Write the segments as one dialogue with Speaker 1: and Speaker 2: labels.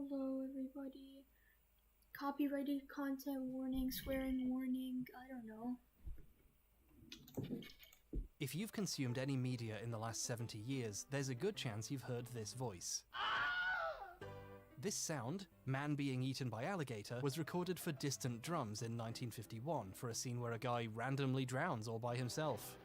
Speaker 1: Hello everybody. Copyrighted content warning, swearing warning, I don't know.
Speaker 2: If you've consumed any media in the last 70 years, there's a good chance you've heard this voice. This sound, man being eaten by alligator, was recorded for Distant Drums in 1951 for a scene where a guy randomly drowns all by himself.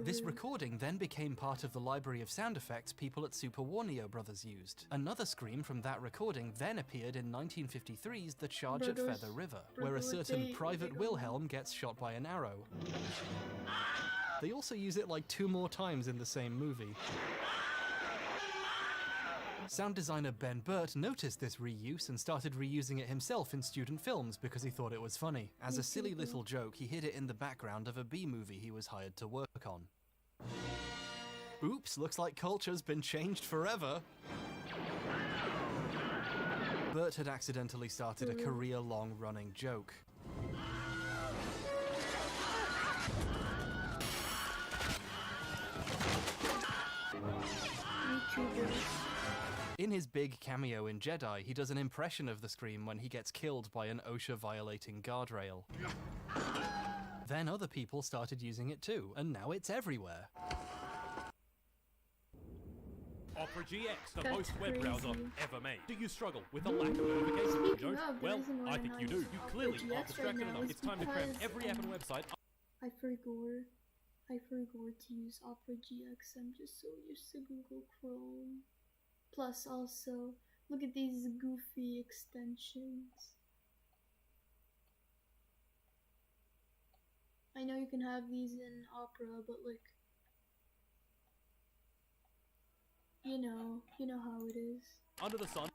Speaker 2: This recording then became part of the library of sound effects people at Super Warneo Brothers used. Another scream from that recording then appeared in 1953's The Charge at Feather River, where a certain Private Wilhelm gets shot by an arrow. They also use it like 2 more times in the same movie. Sound designer Ben Burt noticed this reuse and started reusing it himself in student films because he thought it was funny. As a silly little joke, he hid it in the background of a B-movie he was hired to work on. Oops, looks like culture's been changed forever. Burt had accidentally started a career-long running joke. In his big cameo in Jedi, he does an impression of the scream when he gets killed by an OSHA-violating guardrail. Then other people started using it too, and now it's everywhere.
Speaker 3: Opera GX, the most web browser ever made. Do you struggle with a lack of notifications? You don't? Well, I think you do. You clearly aren't distracted enough. It's time to cram every app and website.
Speaker 1: I forgot to use Opera GX. I'm just so used to Google Chrome. Plus also, look at these goofy extensions. I know you can have these in Opera, but like, you know how it is.
Speaker 3: Under the sun.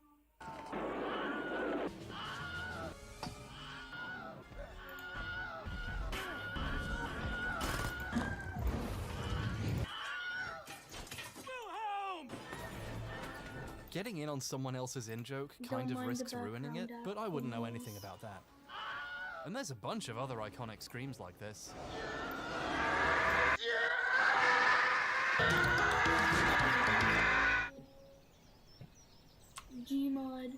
Speaker 2: Getting in on someone else's in-joke kind of risks ruining it, but I wouldn't know anything about that. And there's a bunch of other iconic screams like this.
Speaker 1: Gmod.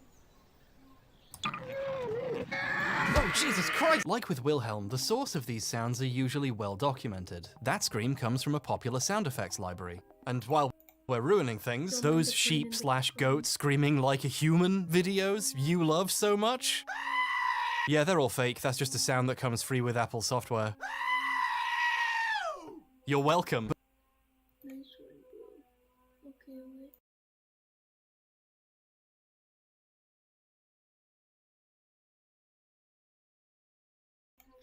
Speaker 2: Oh, Jesus Christ! Like with Wilhelm, the source of these sounds are usually well documented. That scream comes from a popular sound effects library. And while we're ruining things, those sheep/goats screaming like a human videos you love so much? Yeah, they're all fake. That's just a sound that comes free with Apple software. You're welcome.
Speaker 1: Nice one, bro. Okay, wait.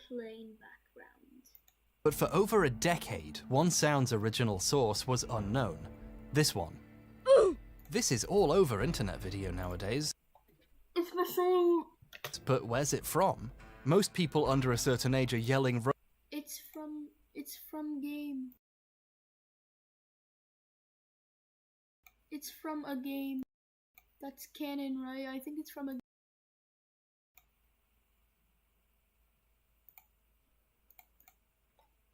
Speaker 1: Plain background.
Speaker 2: But for over a decade, one sound's original source was unknown. This one. This is all over internet video nowadays.
Speaker 1: It's the same.
Speaker 2: But where's it from? Most people under a certain age are yelling
Speaker 1: It's from game. It's from a game. That's canon, right? I think it's from a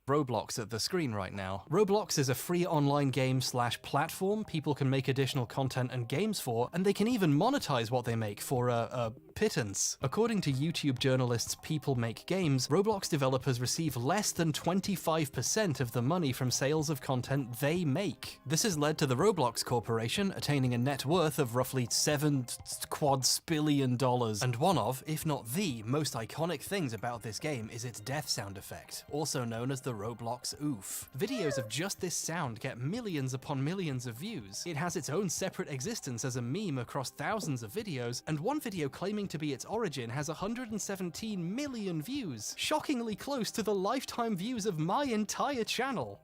Speaker 2: Roblox at the screen right now. Roblox is a free online game/platform people can make additional content and games for, and they can even monetize what they make for a pittance. According to YouTube journalists People Make Games, Roblox developers receive less than 25% of the money from sales of content they make. This has led to the Roblox Corporation attaining a net worth of roughly $7 quadrillion. And one of, if not the, most iconic things about this game is its death sound effect, also known as the Roblox oof. Videos of just this sound get millions upon millions of views. It has its own separate existence as a meme across thousands of videos, and one video claiming to be its origin has 117 million views, shockingly close to the lifetime views of my entire channel.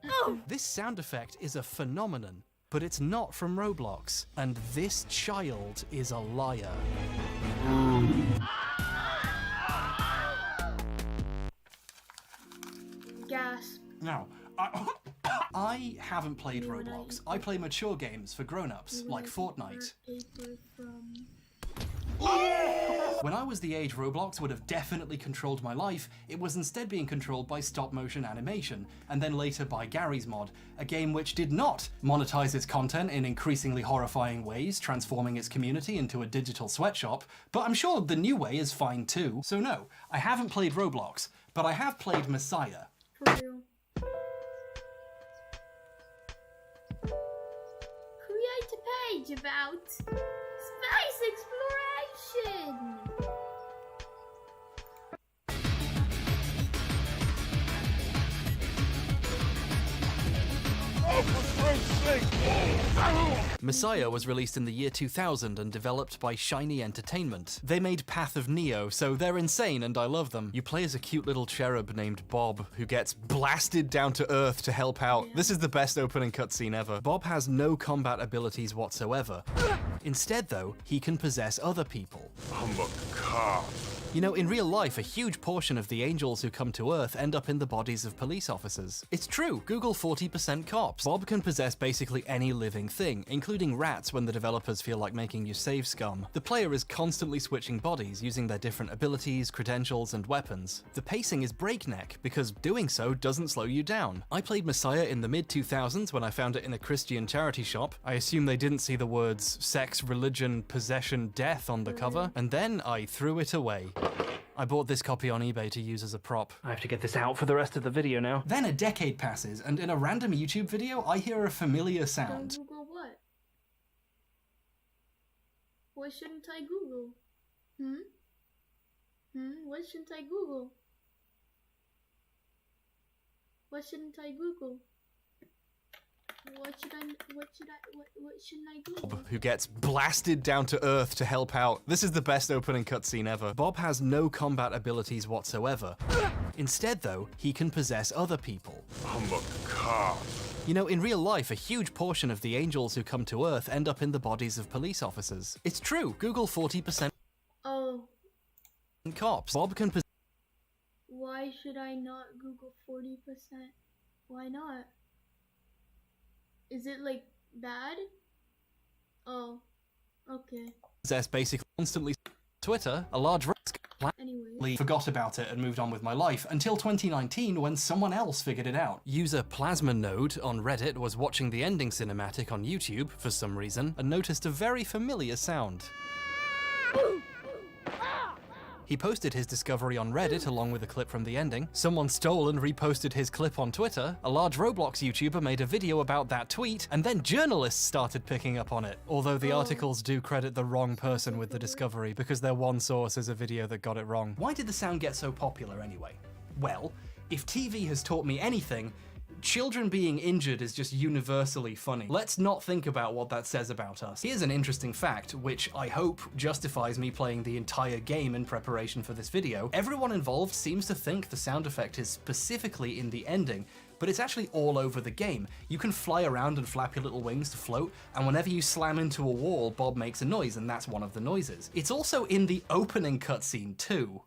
Speaker 2: This sound effect is a phenomenon, but it's not from Roblox, and this child is a liar.
Speaker 1: Gasp.
Speaker 2: Now, I haven't played Roblox. I play mature games for grown-ups, like Fortnite.
Speaker 1: Paper from
Speaker 2: When I was the age Roblox would have definitely controlled my life, it was instead being controlled by stop-motion animation, and then later by Gary's Mod, a game which did not monetize its content in increasingly horrifying ways, transforming its community into a digital sweatshop, but I'm sure the new way is fine too. So no, I haven't played Roblox, but I have played Messiah.
Speaker 1: For real. Create a page about space exploration!
Speaker 2: Messiah was released in the year 2000 and developed by Shiny Entertainment. They made Path of Neo, so they're insane and I love them. You play as a cute little cherub named Bob, who gets blasted down to Earth to help out. This is the best opening cutscene ever. Bob has no combat abilities whatsoever. Instead though, he can possess other people.
Speaker 4: I'm a cop.
Speaker 2: You know, in real life, a huge portion of the angels who come to Earth end up in the bodies of police officers. It's true, Google 40% cops. Bob can possess basically any living thing, including rats when the developers feel like making you save scum. The player is constantly switching bodies, using their different abilities, credentials, and weapons. The pacing is breakneck, because doing so doesn't slow you down. I played Messiah in the mid-2000s when I found it in a Christian charity shop. I assume they didn't see the words sex, religion, possession, death on the cover, and then I threw it away. I bought this copy on eBay to use as a prop. I have to get this out for the rest of the video now. Then a decade passes, and in a random YouTube video, I hear a familiar sound.
Speaker 1: Don't Google what? What shouldn't I Google? What shouldn't I Google? What shouldn't I Google? What shouldn't I Google?
Speaker 2: Bob, who gets blasted down to Earth to help out. This is the best opening cutscene ever. Bob has no combat abilities whatsoever. Instead though, he can possess other people.
Speaker 4: I'm a cop.
Speaker 2: You know, in real life, a huge portion of the angels who come to Earth end up in the bodies of police officers. It's true, Google 40% cops. Bob can possess...
Speaker 1: Why should I not Google 40%? Why not? Is it like bad? Oh, okay.
Speaker 2: Possess basically constantly. Twitter, a large risk.
Speaker 1: Anyway.
Speaker 2: Forgot about it and moved on with my life until 2019 when someone else figured it out. User Plasma Node on Reddit was watching the ending cinematic on YouTube for some reason and noticed a very familiar sound. He posted his discovery on Reddit along with a clip from the ending. Someone stole and reposted his clip on Twitter. A large Roblox YouTuber made a video about that tweet, and then journalists started picking up on it. Although the articles do credit the wrong person with the discovery because their one source is a video that got it wrong. Why did the sound get so popular anyway? Well, if TV has taught me anything, children being injured is just universally funny. Let's not think about what that says about us. Here's an interesting fact, which I hope justifies me playing the entire game in preparation for this video. Everyone involved seems to think the sound effect is specifically in the ending, but it's actually all over the game. You can fly around and flap your little wings to float, and whenever you slam into a wall, Bob makes a noise, and that's one of the noises. It's also in the opening cutscene too.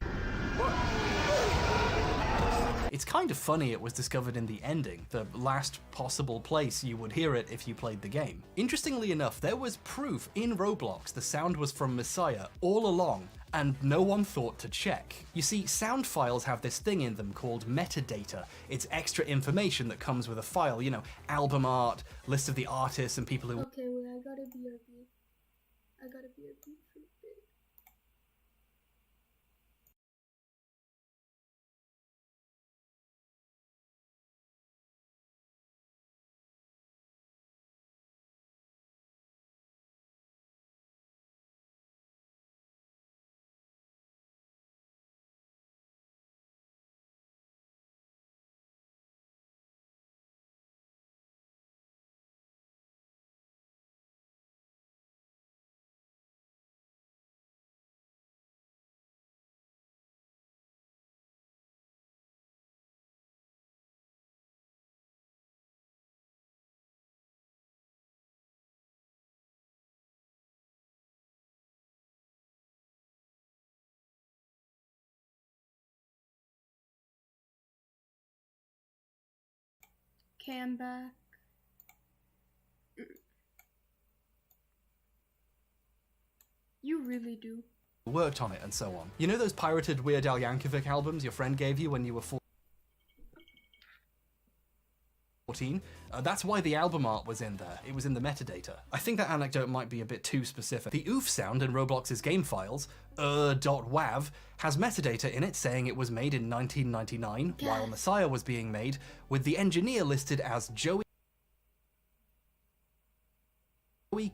Speaker 2: It's kind of funny it was discovered in the ending, the last possible place you would hear it if you played the game. Interestingly enough, there was proof in Roblox the sound was from Messiah all along, and no one thought to check. You see, sound files have this thing in them called metadata. It's extra information that comes with a file, you know, album art, list of the artists and people who...
Speaker 1: Okay, wait, I gotta BRB. I gotta BRB for a bit. Okay, I'm back. You really do.
Speaker 2: worked on it and so on. You know those pirated Weird Al Yankovic albums your friend gave you when you were 14? That's why the album art was in there. It was in the metadata. I think that anecdote might be a bit too specific. The oof sound in Roblox's game files, .wav, has metadata in it saying it was made in 1999 while Messiah was being made, with the engineer listed as Joey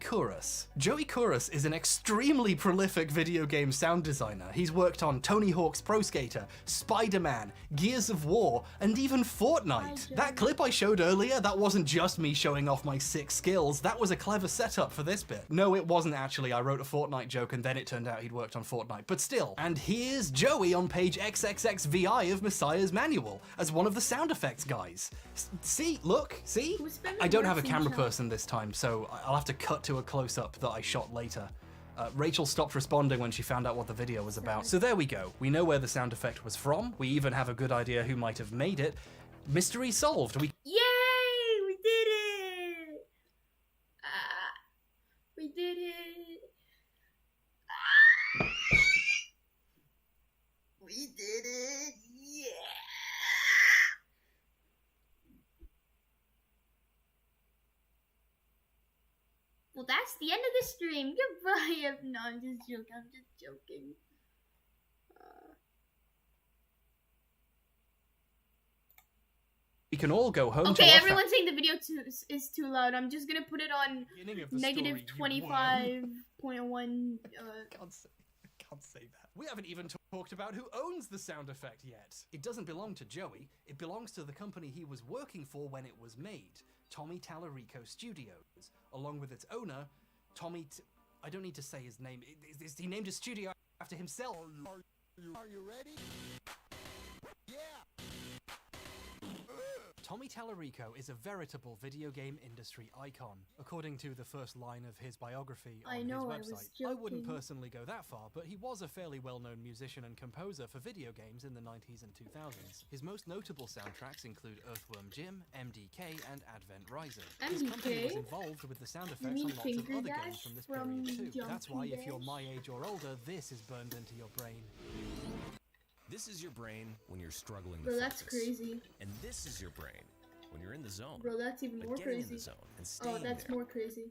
Speaker 2: Kouros. Joey Kouros is an extremely prolific video game sound designer. He's worked on Tony Hawk's Pro Skater, Spider-Man, Gears of War, and even Fortnite. That clip I showed earlier, that wasn't just me showing off my sick skills, that was a clever setup for this bit. No, it wasn't actually. I wrote a Fortnite joke and then it turned out he'd worked on Fortnite, but still. And here's Joey on page XXXVI of Messiah's manual as one of the sound effects guys. See, look, see? I don't have a camera person this time, so I'll have to cut to a close-up that I shot later. Rachel stopped responding when she found out what the video was about. So there we go. We know where the sound effect was from. We even have a good idea who might have made it. Mystery solved.
Speaker 1: Yay! We did it! We did it! We did it! Yeah! Well, that's the end of the stream. Goodbye. No, I'm just joking.
Speaker 2: We can all go home.
Speaker 1: Okay, everyone's saying the video is too loud. I'm just gonna put it on negative 25.1.
Speaker 2: Can't say that. We haven't even talked about who owns the sound effect yet. It doesn't belong to Joey. It belongs to the company he was working for when it was made, Tommy Tallarico Studios, along with its owner, I don't need to say his name. He named his studio after himself.
Speaker 5: Are you ready? Yeah!
Speaker 2: Tommy Tallarico is a veritable video game industry icon. According to the first line of his biography on his website, I wouldn't personally go that far, but he was a fairly well-known musician and composer for video games in the 90s and 2000s. His most notable soundtracks include Earthworm Jim, MDK, and Advent Rising. His company was involved with the sound effects on lots of other games from this period too. That's why if you're my age or older, this is burned into your brain.
Speaker 5: This is your brain when you're struggling to
Speaker 1: Bro,
Speaker 5: focus.
Speaker 1: that's crazy.
Speaker 5: And this is your brain when you're in the zone.
Speaker 1: Bro, that's even more
Speaker 5: getting
Speaker 1: crazy.
Speaker 5: in the zone and staying
Speaker 1: Oh, that's
Speaker 5: there.
Speaker 1: more crazy.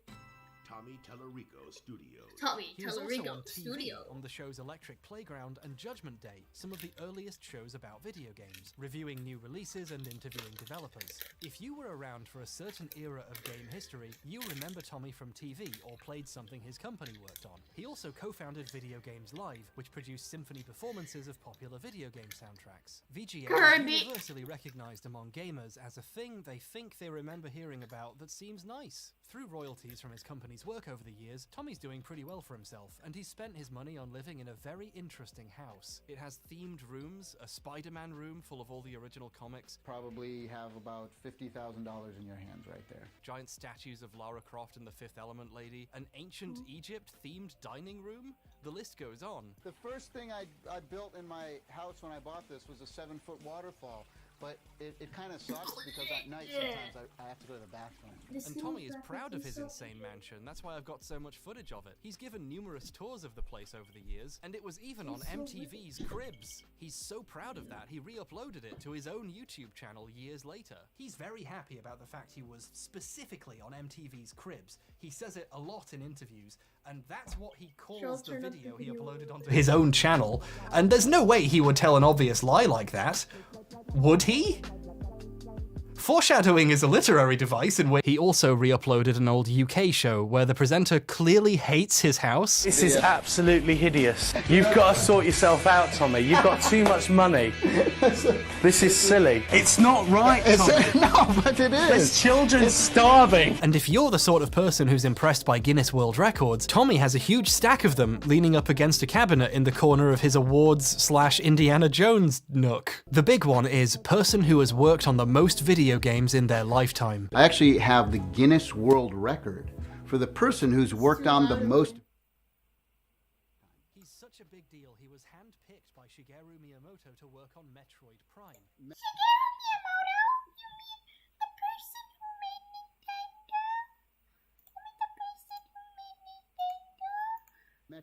Speaker 4: Tommy Tallarico Studios.
Speaker 1: Tommy
Speaker 2: He was also
Speaker 1: Tallarico
Speaker 2: on TV
Speaker 1: Studio.
Speaker 2: on the shows Electric Playground and Judgment Day, some of the earliest shows about video games, reviewing new releases and interviewing developers. If you were around for a certain era of game history, you remember Tommy from TV or played something his company worked on. He also co-founded Video Games Live, which produced symphony performances of popular video game soundtracks. VGA is universally recognized among gamers as a thing they think they remember hearing about that seems nice. Through royalties from his company's work over the years, Tommy's doing pretty well for himself, and he's spent his money on living in a very interesting house. It has themed rooms, a Spider-Man room full of all the original comics.
Speaker 6: Probably have about $50,000 in your hands right there.
Speaker 2: Giant statues of Lara Croft and the Fifth Element Lady, an ancient Egypt-themed dining room. The list goes on.
Speaker 6: The first thing I built in my house when I bought this was a 7-foot waterfall. But it kind of sucks because at night sometimes I have to go to the bathroom.
Speaker 2: And Tommy is proud of his insane mansion. That's why I've got so much footage of it. He's given numerous tours of the place over the years, and it was even on MTV's Cribs. He's so proud of that, he re-uploaded it to his own YouTube channel years later. He's very happy about the fact he was specifically on MTV's Cribs. He says it a lot in interviews, and that's what he calls the video he uploaded onto his own channel. And there's no way he would tell an obvious lie like that. Would he? Foreshadowing is a literary device in which he also re-uploaded an old UK show where the presenter clearly hates his house.
Speaker 7: This is absolutely hideous. You've got to sort yourself out, Tommy. You've got too much money. This is silly. It's not right, Tommy.
Speaker 6: No, but it is.
Speaker 7: There's children starving.
Speaker 2: And if you're the sort of person who's impressed by Guinness World Records, Tommy has a huge stack of them leaning up against a cabinet in the corner of his awards/Indiana Jones nook. The big one is person who has worked on the most video games in their lifetime.
Speaker 6: I actually have the Guinness World Record for the person who's worked on the most.
Speaker 2: He's such a big deal, he was handpicked by Shigeru Miyamoto to work on Metroid Prime.
Speaker 1: Shigeru Miyamoto? You mean the person who made Nintendo? You mean the person who made Nintendo?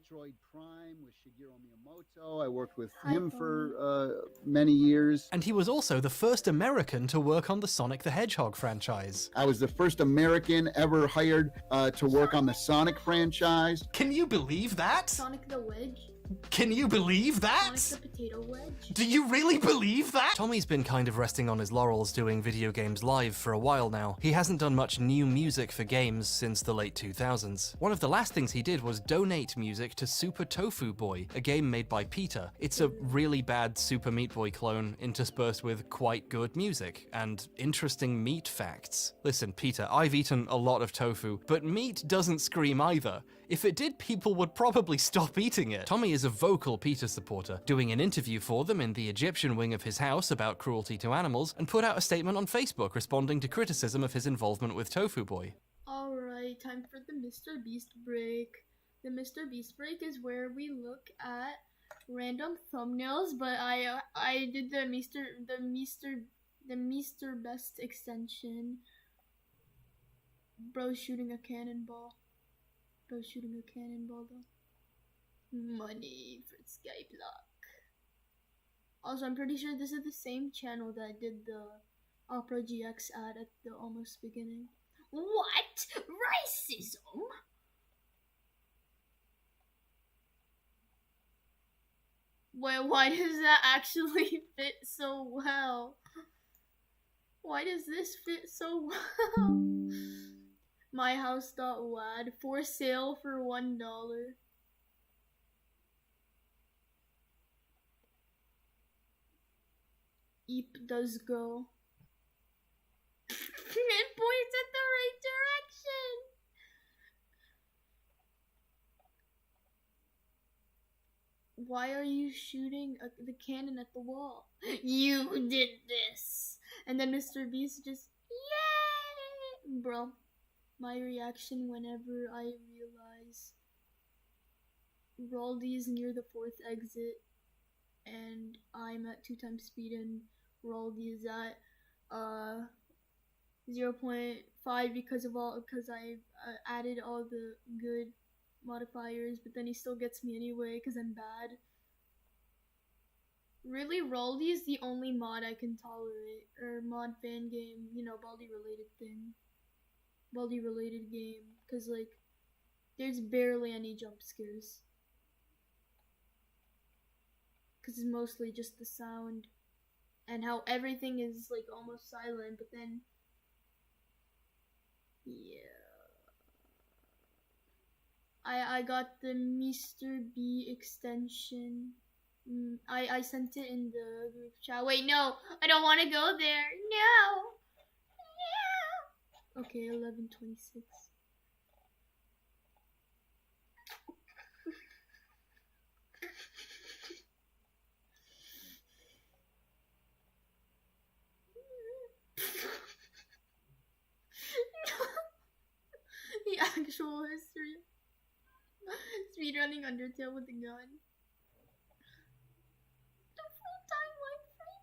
Speaker 6: Metroid Prime with Shigeru Miyamoto. I worked with him for many years.
Speaker 2: And he was also the first American to work on the Sonic the Hedgehog franchise.
Speaker 6: I was the first American ever hired to work on the Sonic franchise.
Speaker 2: Can you believe that?
Speaker 1: Sonic the Wedge?
Speaker 2: Can you believe that?
Speaker 1: Sonic the Potato Wedge?
Speaker 2: Do you really believe that? Tommy's been kind of resting on his laurels doing video games live for a while now. He hasn't done much new music for games since the late 2000s. One of the last things he did was donate music to Super Tofu Boy, a game made by Peter. It's a really bad Super Meat Boy clone interspersed with quite good music and interesting meat facts. Listen, Peter, I've eaten a lot of tofu, but meat doesn't scream either. If it did, people would probably stop eating it. Tommy is a vocal Peter supporter, doing an interview for them in the Egyptian wing of his house about cruelty to animals, and put out a statement on Facebook responding to criticism of his involvement with Tofu Boy.
Speaker 1: Alright, time for the Mr. Beast break. The Mr. Beast break is where we look at random thumbnails, but I did the Mr. Best extension. Bro shooting a cannonball. Bro shooting a cannonball though. Money for Skyblock. Also, I'm pretty sure this is the same channel that did the Opera GX ad at the almost beginning. What? Racism? Wait, why does that actually fit so well? Why does this fit so well? MyHouse.wad for sale for $1. Eep does go. It points at the right direction. Why are you shooting the cannon at the wall? You did this. And then Mr. Beast just, yay! Bro, my reaction whenever I realize Raldi is near the 4th exit and I'm at 2 times speed and Raldi is at 0.5 because I added all the good modifiers, but then he still gets me anyway because I'm bad. Really, Raldi is the only mod I can tolerate, or mod fan game, you know, Baldi related thing. Baldi related game, because like, there's barely any jump scares. Because it's mostly just the sound and how everything is like almost silent, but then, yeah. I got the Mr. B extension. I sent it in the group chat. Wait, no, I don't want to go there. No. Okay, 11:26. The actual history. Speedrunning Undertale with a gun. The full-time life free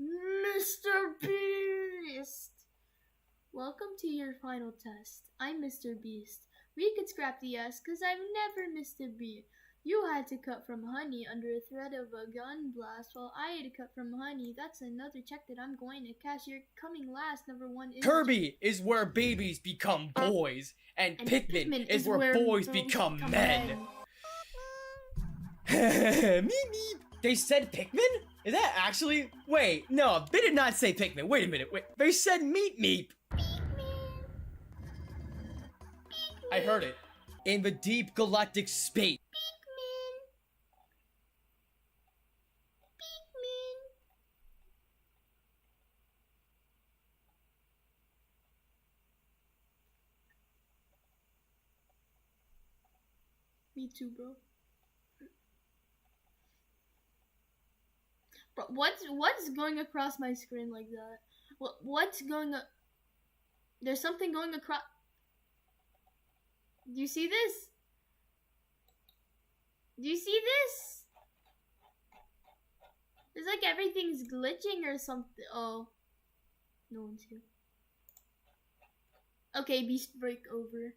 Speaker 1: money. Mr. Beast! Welcome to your final test. I'm Mr. Beast. We could scrap the S cause I've never missed a beat. You had to cut from honey under a threat of a gun blast while I had to cut from honey. That's another check that I'm going to cash. You're coming last. Number 1 is
Speaker 8: Kirby is where babies become boys, and Pikmin is where boys become men. Meep meep. They said Pikmin? Is that actually? Wait, no, they did not say Pikmin. Wait a minute. Wait, they said meep meep. I heard it. In the deep galactic space.
Speaker 1: Me too, bro. Bro, what's going across my screen like that? What's going up? There's something going across. Do you see this? Do you see this? It's like everything's glitching or something. Oh. No one's here. Okay, beast break over.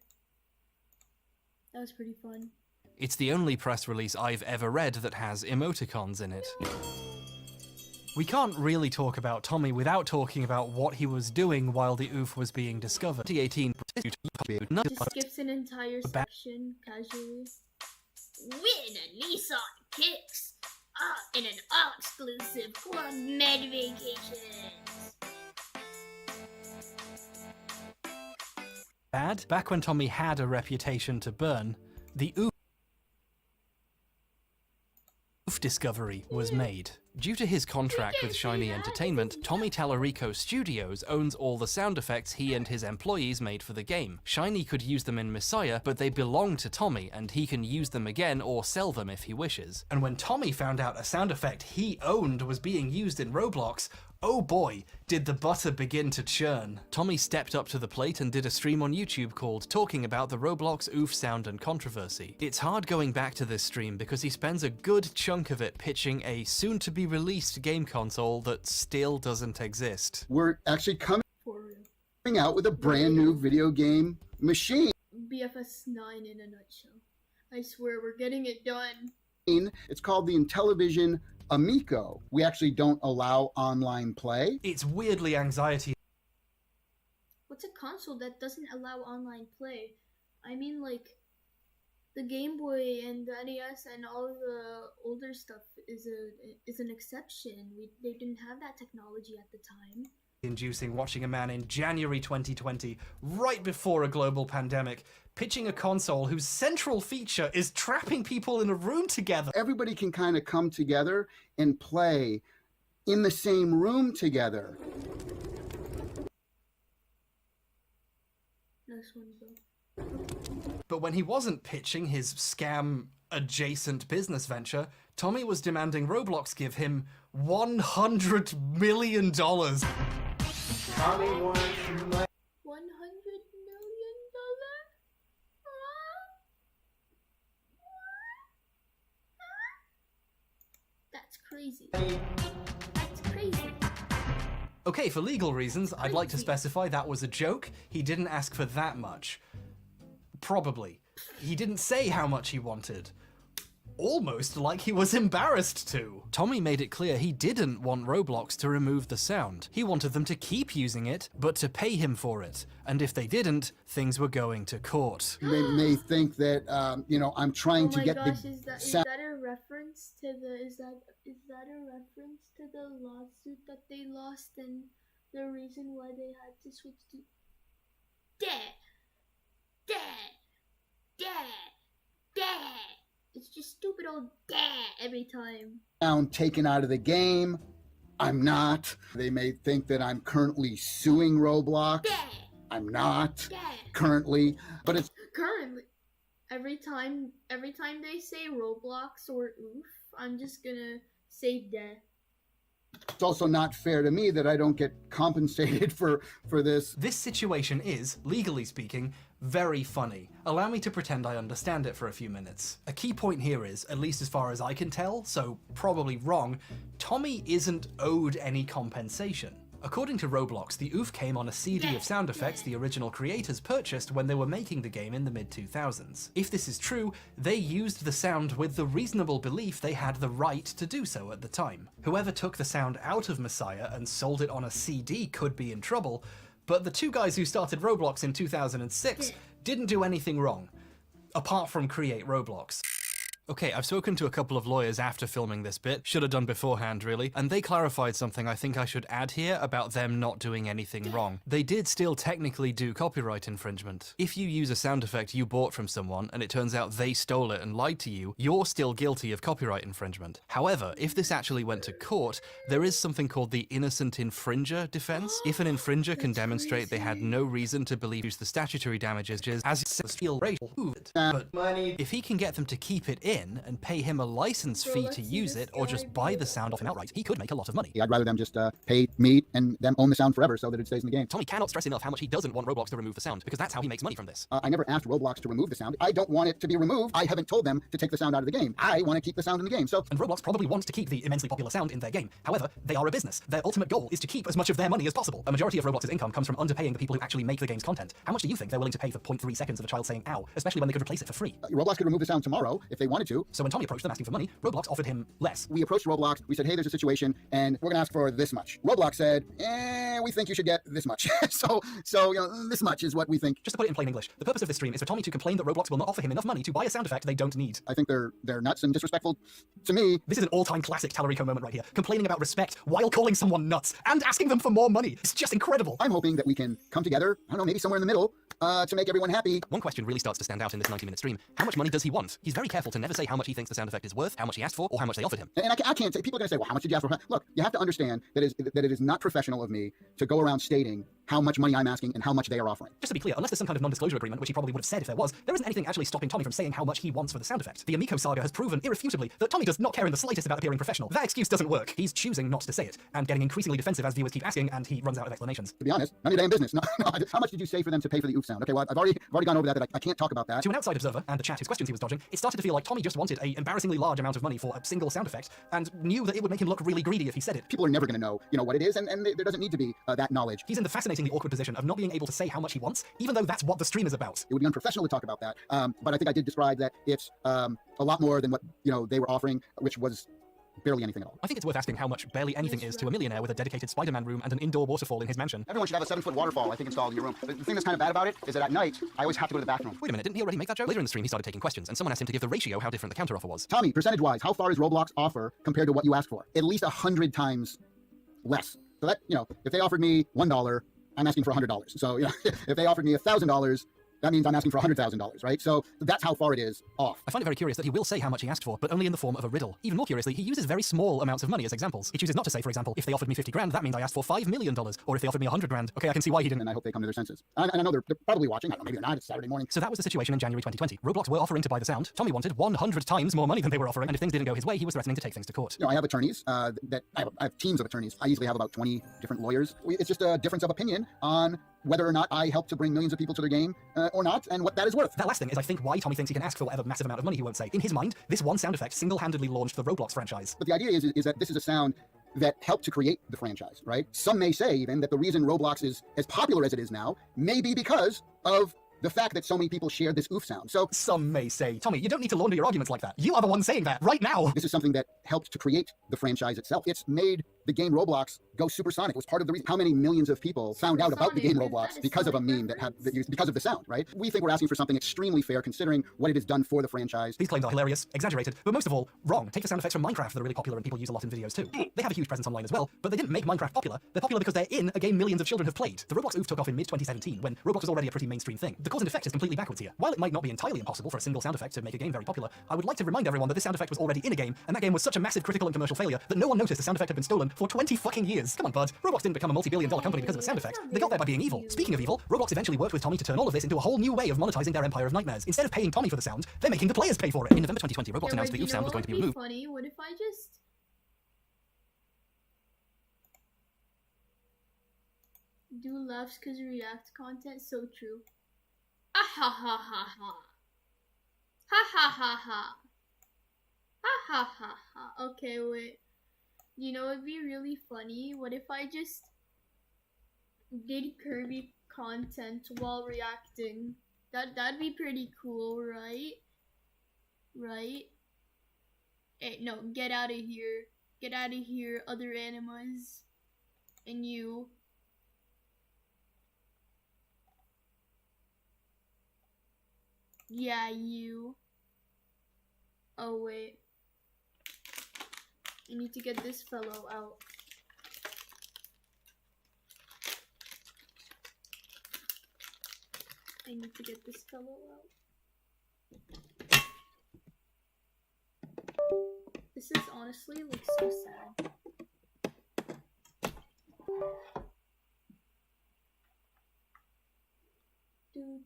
Speaker 1: That was pretty fun.
Speaker 2: It's the only press release I've ever read that has emoticons in it. We can't really talk about Tommy without talking about what he was doing while the oof was being discovered. 2018
Speaker 1: Just skips an entire section casually. Win a Nissan Kicks in an all-exclusive Club Med Vacations.
Speaker 2: Bad. Back when Tommy had a reputation to burn, the oof discovery was made. Due to his contract with Shiny Entertainment, Tommy Tallarico Studios owns all the sound effects he and his employees made for the game. Shiny could use them in Messiah, but they belong to Tommy, and he can use them again or sell them if he wishes. And when Tommy found out a sound effect he owned was being used in Roblox, oh boy, did the butter begin to churn. Tommy stepped up to the plate and did a stream on YouTube called Talking About the Roblox Oof Sound and Controversy. It's hard going back to this stream because he spends a good chunk of it pitching a soon-to-be-released game console that still doesn't exist.
Speaker 9: We're actually coming out with a brand new video game machine.
Speaker 1: BFS 9 in a nutshell. I swear we're getting it done.
Speaker 9: It's called the Intellivision Amico. We actually don't allow online play.
Speaker 2: It's weirdly anxiety.
Speaker 1: What's a console that doesn't allow online play? I mean, like, the Game Boy and the NES and all the older stuff is an exception. They didn't have that technology at the time.
Speaker 2: Inducing watching a man in January 2020, right before a global pandemic, pitching a console whose central feature is trapping people in a room together.
Speaker 9: Everybody can kind of come together and play in the same room together.
Speaker 1: Nice one, Bill.
Speaker 2: But when he wasn't pitching his scam-adjacent business venture, Tommy was demanding Roblox give him $100 million.
Speaker 9: Tommy wants
Speaker 1: $100 million? That's crazy. That's crazy.
Speaker 2: Okay, for legal reasons, I'd like to specify that was a joke. He didn't ask for that much. Probably. He didn't say how much he wanted. Almost like he was embarrassed to. Tommy made it clear he didn't want Roblox to remove the sound. He wanted them to keep using it, but to pay him for it. And if they didn't, things were going to court.
Speaker 9: They may think that, I'm trying to get
Speaker 1: gosh,
Speaker 9: the
Speaker 1: is that a reference to the is that a reference to the lawsuit that they lost and the reason why they had to switch to Dad. It's just stupid old dad every time.
Speaker 9: Sound taken out of the game. I'm not. They may think that I'm currently suing Roblox.
Speaker 1: Dad.
Speaker 9: I'm not
Speaker 1: Dad.
Speaker 9: currently, but it's
Speaker 1: Currently. Every time they say Roblox or oof, I'm just gonna say dad.
Speaker 9: It's also not fair to me that I don't get compensated for this.
Speaker 2: This situation is, legally speaking, very funny. Allow me to pretend I understand it for a few minutes. A key point here is, at least as far as I can tell, so probably wrong, Tommy isn't owed any compensation. According to Roblox, the oof came on a CD of sound effects the original creators purchased when they were making the game in the mid-2000s. If this is true, they used the sound with the reasonable belief they had the right to do so at the time. Whoever took the sound out of Messiah and sold it on a CD could be in trouble, but the two guys who started Roblox in 2006 didn't do anything wrong, apart from create Roblox. Okay, I've spoken to a couple of lawyers after filming this bit, should have done beforehand really, and they clarified something I think I should add here about them not doing anything wrong. They did still technically do copyright infringement. If you use a sound effect you bought from someone and it turns out they stole it and lied to you, you're still guilty of copyright infringement. However, if this actually went to court, there is something called the innocent infringer defense. If an infringer can demonstrate they had no reason to believe the statutory damages as steal racial, but if he can get them to keep it in, in and pay him a license fee to use it, or just buy the sound off him outright, he could make a lot of money.
Speaker 9: I'd rather them just pay me and them own the sound forever so that it stays in the game.
Speaker 2: Tommy cannot stress enough how much he doesn't want Roblox to remove the sound, because that's how he makes money from this.
Speaker 9: I never asked Roblox to remove the sound. I don't want it to be removed. I haven't told them to take the sound out of the game. I want to keep the sound in the game. So,
Speaker 2: and Roblox probably wants to keep the immensely popular sound in their game. However, they are a business. Their ultimate goal is to keep as much of their money as possible. A majority of Roblox's income comes from underpaying the people who actually make the game's content. How much do you think they're willing to pay for 0.3 seconds of a child saying ow, especially when they could replace it for free?
Speaker 9: Roblox could remove the sound tomorrow if they wanted to.
Speaker 2: So when Tommy approached them asking for money, Roblox offered him less.
Speaker 9: We approached Roblox. We said, hey, there's a situation, and we're going to ask for this much. Roblox said, we think you should get this much. so this much is what we think.
Speaker 2: Just to put it in plain English, the purpose of this stream is for Tommy to complain that Roblox will not offer him enough money to buy a sound effect they don't need.
Speaker 9: I think they're nuts and disrespectful to me.
Speaker 2: This is an all-time classic Talarico moment right here. Complaining about respect while calling someone nuts and asking them for more money. It's just incredible.
Speaker 9: I'm hoping that we can come together, I don't know, maybe somewhere in the middle, to make everyone happy.
Speaker 2: One question really starts to stand out in this 90-minute stream. How much money does he want? He's very careful to never say how much he thinks the sound effect is worth, how much he asked for, or how much they offered him.
Speaker 9: And I can't say, people are going to say, well, how much did you ask for? Look, you have to understand that it is not professional of me to go around stating how much money I'm asking and how much they are offering.
Speaker 2: Just to be clear, unless there's some kind of non-disclosure agreement, which he probably would have said if there was, there isn't anything actually stopping Tommy from saying how much he wants for the sound effect. The Amico saga has proven irrefutably that Tommy does not care in the slightest about appearing professional. That excuse doesn't work. He's choosing not to say it, and getting increasingly defensive as viewers keep asking, and he runs out of explanations.
Speaker 9: To be honest, none of your damn business. No, how much did you say for them to pay for the oof sound? Okay, well, I've already gone over that I can't talk about that.
Speaker 2: To an outside observer, and the chat whose questions he was dodging, it started to feel like Tommy just wanted a embarrassingly large amount of money for a single sound effect, and knew that it would make him look really greedy if he said it.
Speaker 9: People are never going to know, what it is, and there doesn't need to be that knowledge.
Speaker 2: He's in the fascinatingly awkward position of not being able to say how much he wants, even though that's what the stream is about.
Speaker 9: It would be unprofessional to talk about that, but I think I did describe that it's a lot more than what they were offering, which was barely anything at all.
Speaker 2: I think it's worth asking how much barely anything is to a millionaire with a dedicated Spider-Man room and an indoor waterfall in his mansion.
Speaker 9: Everyone should have a 7-foot waterfall, I think, installed in your room. The thing that's kind of bad about it is that at night, I always have to go to the bathroom.
Speaker 2: Wait a minute, didn't he already make that joke? Later in the stream, he started taking questions, and someone asked him to give the ratio how different the counteroffer was.
Speaker 9: Tommy, percentage-wise, how far is Roblox offer compared to what you asked for? At least 100 times less. So that, if they offered me $1, I'm asking for $100. So, if they offered me $1,000, that means I'm asking for $100,000, right? So that's how far it is off.
Speaker 2: I find it very curious that he will say how much he asked for, but only in the form of a riddle. Even more curiously, he uses very small amounts of money as examples. He chooses not to say, for example, if they offered me 50 grand, that means I asked for $5 million. Or if they offered me 100 grand, okay, I can see why he didn't.
Speaker 9: And I hope they come to their senses. And I know they're probably watching. I don't know, maybe they're not. It's Saturday morning.
Speaker 2: So that was the situation in January 2020. Roblox were offering to buy the sound. Tommy wanted 100 times more money than they were offering, and if things didn't go his way, he was threatening to take things to court.
Speaker 9: I have attorneys I have teams of attorneys. I easily have about 20 different lawyers. It's just a difference of opinion on whether or not I help to bring millions of people to their game or not, and what that is worth.
Speaker 2: That last thing is, I think, why Tommy thinks he can ask for whatever massive amount of money he won't say. In his mind, this one sound effect single-handedly launched the Roblox franchise.
Speaker 9: But the idea is that this is a sound that helped to create the franchise, right? Some may say even that the reason Roblox is as popular as it is now may be because of the fact that so many people share this oof sound. So
Speaker 2: some may say, Tommy, you don't need to launder your arguments like that. You are the one saying that right now.
Speaker 9: This is something that helped to create the franchise itself. It's made the game Roblox go supersonic. It was part of the reason how many millions of people found out about the game Roblox because of a meme because of the sound, right? We think we're asking for something extremely fair considering what it has done for the franchise.
Speaker 2: These claims are hilarious, exaggerated, but most of all, wrong. Take the sound effects from Minecraft that are really popular and people use a lot in videos too. They have a huge presence online as well, but they didn't make Minecraft popular. They're popular because they're in a game millions of children have played. The Roblox oof took off in mid-2017 when Roblox was already a pretty mainstream thing. The cause and effect is completely backwards here. While it might not be entirely impossible for a single sound effect to make a game very popular, I would like to remind everyone that this sound effect was already in a game, and that game was such a massive critical and commercial failure that no one noticed the sound effect had been stolen for 20 fucking years. Come on, bud. Roblox didn't become a multi-billion-dollar company because of a sound effect. They got there by being evil. Speaking of evil, Roblox eventually worked with Tommy to turn all of this into a whole new way of monetizing their empire of nightmares. Instead of paying Tommy for the sound, they're making the players pay for it. In November 2020, Roblox announced the oof sound was going to be removed.
Speaker 1: Funny. What if I just do laughs cause react content? So true. Ah ha ha ha ha. Ha ha ha ha. Ha ha ha ha. Okay, wait. It'd be really funny. What if I just did Kirby content while reacting? That'd be pretty cool, right? Right? Hey, no, get out of here. Get out of here, other animas. And you. Yeah, you. Oh, wait. You need to get this fellow out. I need to get this fellow out. This is honestly like so sad. Do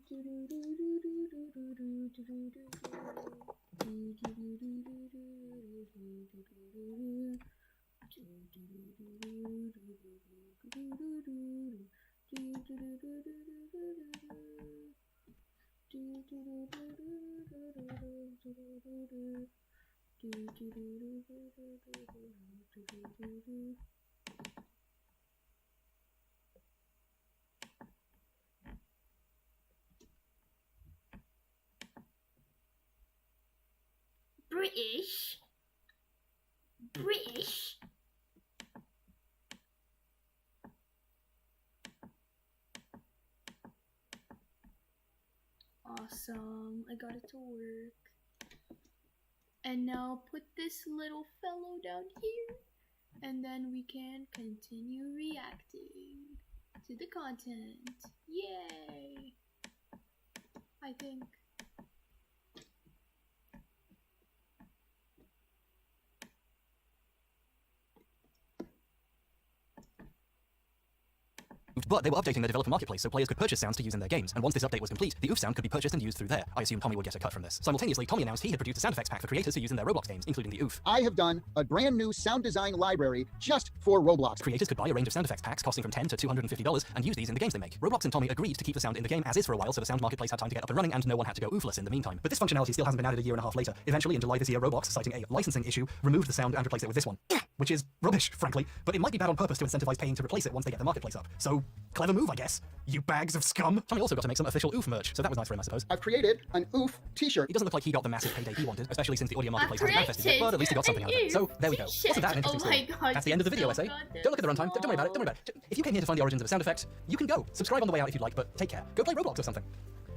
Speaker 1: British. British. Awesome. I got it to work. And now put this little fellow down here. And then we can continue reacting to the content. Yay! I think.
Speaker 2: But they were updating their developer marketplace so players could purchase sounds to use in their games, and once this update was complete, the OOF sound could be purchased and used through there. I assume Tommy would get a cut from this. Simultaneously, Tommy announced he had produced a sound effects pack for creators who use in their Roblox games, including the OOF.
Speaker 9: I have done a brand new sound design library just for Roblox.
Speaker 2: Creators could buy a range of sound effects packs costing from $10 to $250 and use these in the games they make. Roblox and Tommy agreed to keep the sound in the game as is for a while so the sound marketplace had time to get up and running and no one had to go oofless in the meantime. But this functionality still hasn't been added a year and a half later. Eventually, in July this year, Roblox, citing a licensing issue, removed the sound and replaced it with this one. Which is rubbish, frankly, but it might be bad on purpose to incentivize paying to replace it once they get the marketplace up. So, clever move, I guess. You bags of scum. Tommy also got to make some official OOF merch, so that was nice for him, I suppose.
Speaker 9: I've created an OOF t-shirt.
Speaker 2: It doesn't look like he got the massive payday he wanted, especially since the audio marketplace hasn't manifested yet, but at least he got something out of it. So, there we go. Wasn't that an interesting story?
Speaker 1: God,
Speaker 2: that's the end of the video essay. Don't look at the runtime. Don't worry about it. Don't worry about it. If you came here to find the origins of a sound effect, you can go. Subscribe on the way out if you'd like, but take care. Go play Roblox or something.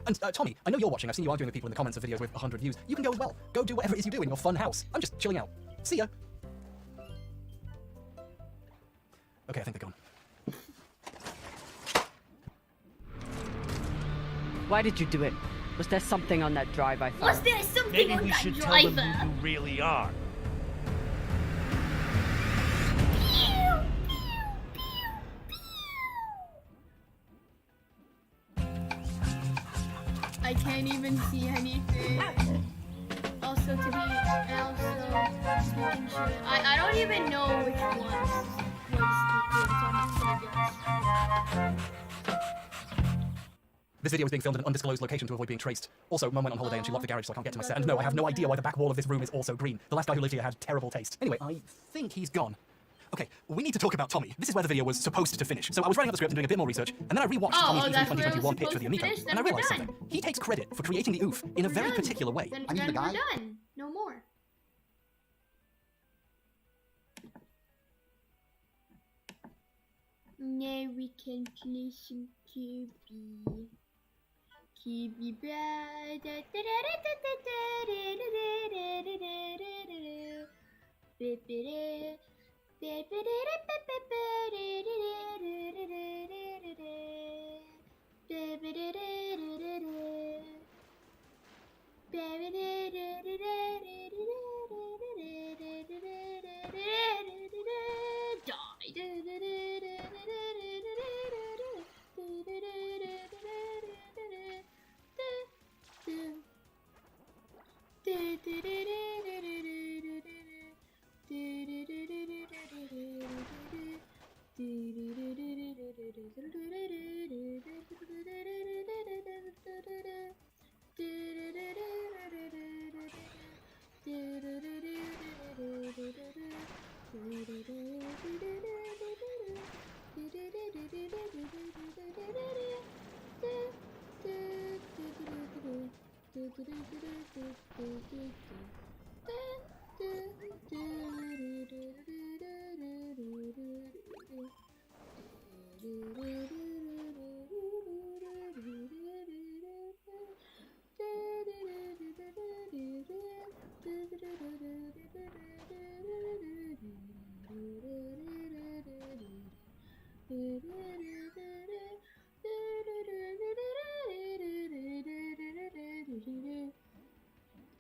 Speaker 2: And Tommy, I know you're watching. I've seen you arguing with people in the comments of videos with 100 views. You can go as well. Go do whatever it is you do in your fun house. I'm just chilling out. See ya. Okay, I think they're gone.
Speaker 10: Why did you do it? Was there something on that drive I found?
Speaker 1: Was there something on that driver?
Speaker 11: Maybe we should tell them who you really are.
Speaker 1: I can't even see anything. Also, to be making sure. I don't even know which ones was the good, so I'm just gonna guess.
Speaker 2: This video is being filmed in an undisclosed location to avoid being traced. Also, Mum went on holiday and she locked the garage so I can't get to my set. And no, I have no idea why the back wall of this room is also green. The last guy who lived here had terrible taste. Anyway, I think he's gone. Okay, we need to talk about Tommy. This is where the video was supposed to finish. So I was writing up the script and doing a bit more research, and then I rewatched Tommy's E3 2021 pitch for the Amico, and I realized something. He takes credit for creating the OOF in a very particular way.
Speaker 1: Then we're done. No more. Now we can play some Kirby. Kirby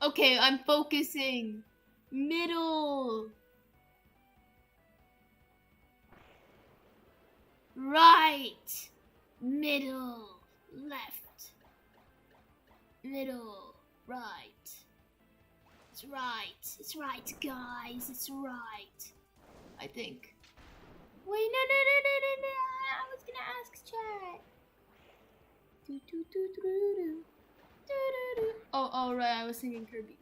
Speaker 1: Okay, I'm focusing. Middle. Right. Middle. Left. little right. It's right. It's right, guys. It's right. I think. Wait, no. I was gonna ask chat. Oh, right. I was singing Kirby.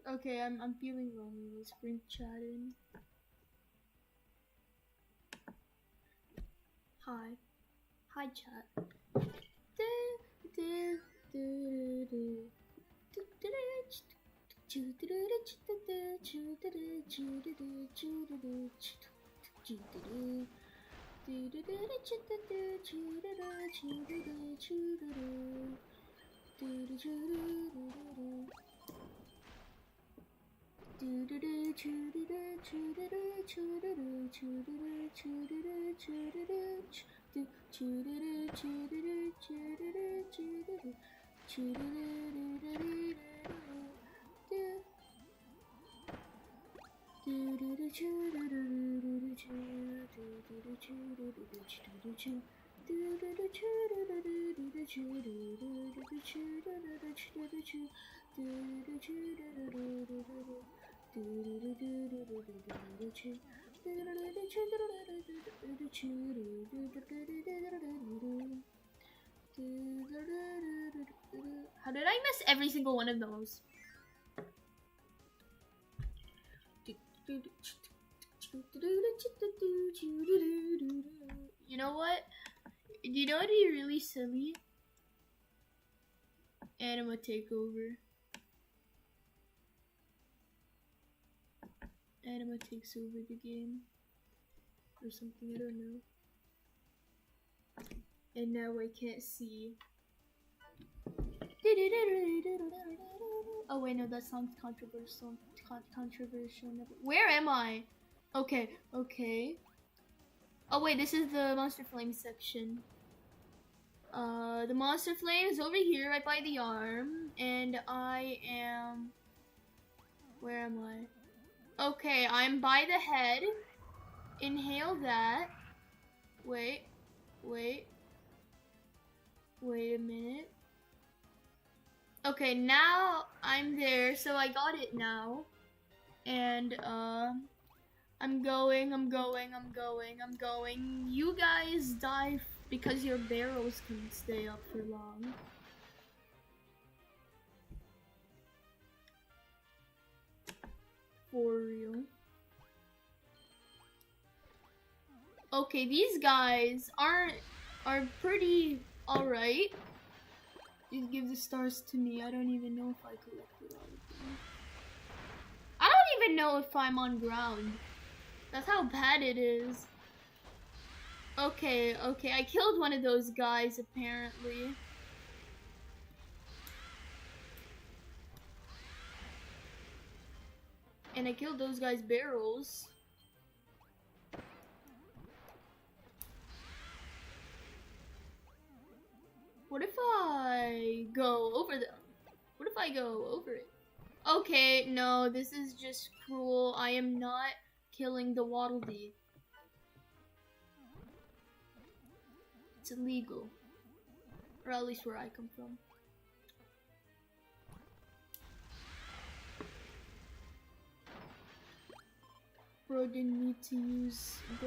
Speaker 1: Okay, I'm feeling lonely. Let's bring chat in. Hi chat. How did I miss every single one of those? You know what? You know what would be really silly? Anima takeover. Anima takes over the game. Or something, I don't know. And now I can't see. Oh wait, no, that song's controversial. Controversial. Where am I? Okay. Oh wait, this is the Monster Flame section. The Monster Flame is over here, right by the arm, and I am. Where am I? Okay, I'm by the head. Inhale that. Wait a minute. Okay, now I'm there, so I got it now. And, I'm going. You guys die because your barrels can stay up for long. For real. Okay, these guys are pretty alright. Just give the stars to me. I don't even know if I collected all of them. I don't even know if I'm on ground. That's how bad it is. Okay, I killed one of those guys apparently. And I killed those guys' barrels. What if I go over them? What if I go over it? Okay, no, this is just cruel. I am not killing the Waddle Dee. It's illegal. Or at least where I come from. Bro didn't need to use the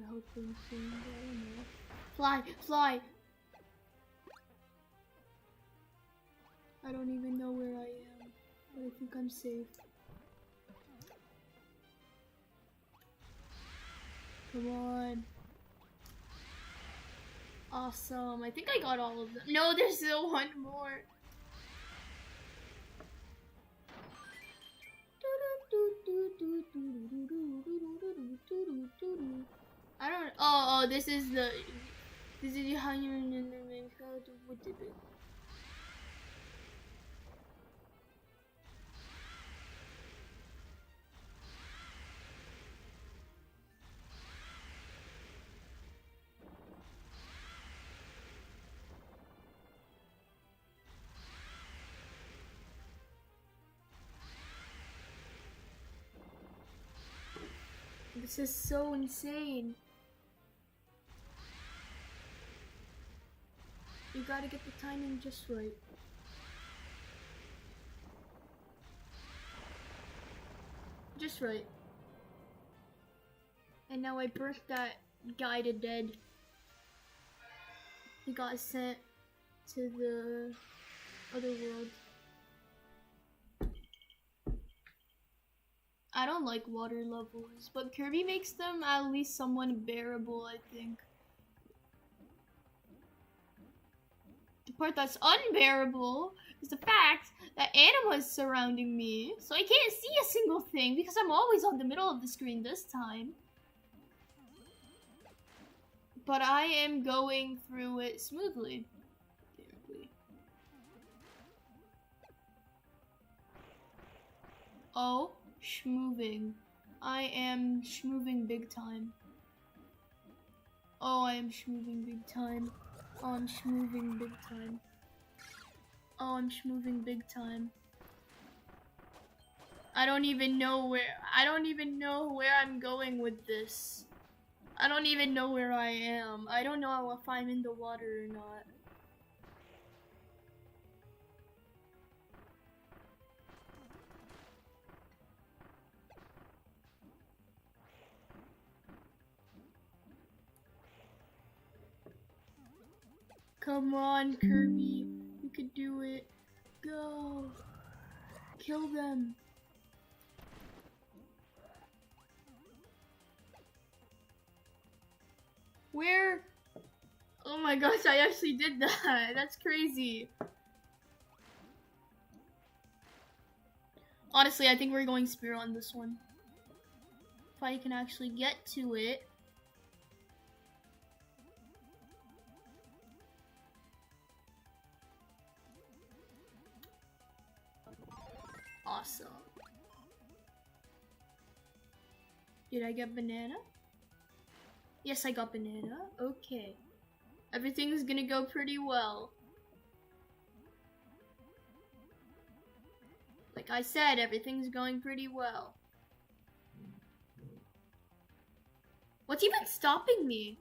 Speaker 1: helping thing. I don't know. Fly! I don't even know where I am, but I think I'm safe. Come on. Awesome. I think I got all of them. No, there's still one more. I don't. Oh, this is how you're in the main crowd. What did it? This is so insane. You gotta get the timing just right. Just right. And now I burnt that guy to death. He got sent to the other world. I don't like water levels, but Kirby makes them at least somewhat bearable, I think. The part that's unbearable is the fact that anima is surrounding me, so I can't see a single thing because I'm always on the middle of the screen this time. But I am going through it smoothly. Oh, schmoving. I am schmoving big time. Oh, I am schmoving big time. Oh, I'm schmoving big time. Oh, I'm schmoving big time. I don't even know where I'm going with this. I don't even know where I am. I don't know if I'm in the water or not. Come on, Kirby. You can do it. Go. Kill them. Where? Oh my gosh, I actually did that. That's crazy. Honestly, I think we're going Spear on this one. If I can actually get to it. Awesome. Did I get banana? Yes, I got banana. Okay. Everything's gonna go pretty well. Like I said, everything's going pretty well. What's even stopping me?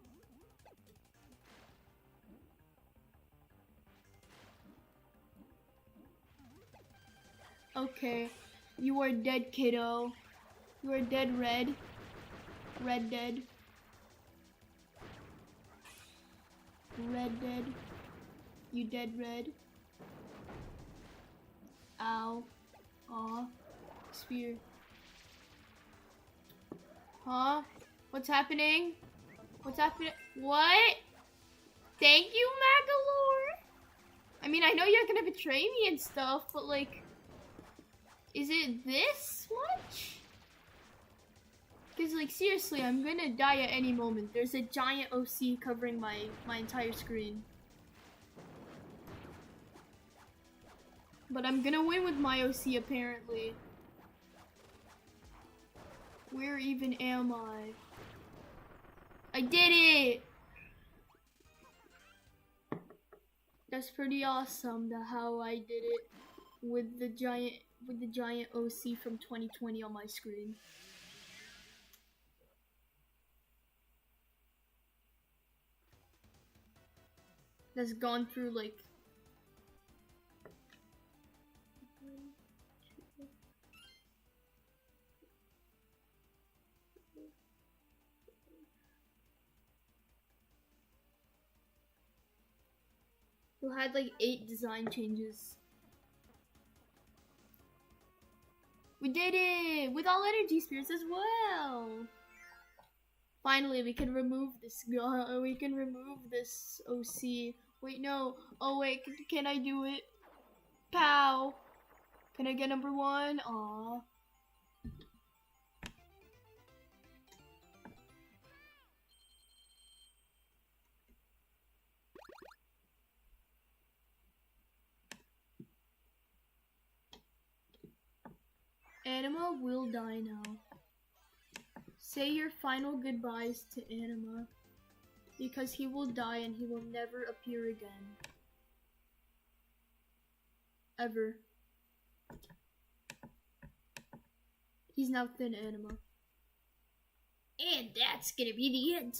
Speaker 1: Okay. You are dead, kiddo. You are dead, Red. Red dead. Red dead. You dead, Red. Ow. Aw. Spear. Huh? What's happening? What's happening? What? Thank you, Magalore? I mean, I know you're gonna betray me and stuff, but like... Is it this much? Because, like, seriously, I'm gonna die at any moment. There's a giant OC covering my entire screen. But I'm gonna win with my OC, apparently. Where even am I? I did it! That's pretty awesome, how I did it with the giant OC from 2020 on my screen. That's gone through like who had like 8 design changes. We did it! With all energy spirits as well! Finally, we can remove this we can remove this OC. Wait, no. Oh wait, can I do it? Pow! Can I get number 1? Aw. Anima will die now. Say your final goodbyes to Anima, because he will die and he will never appear again. Ever. He's now Thin Anima. And that's gonna be the end.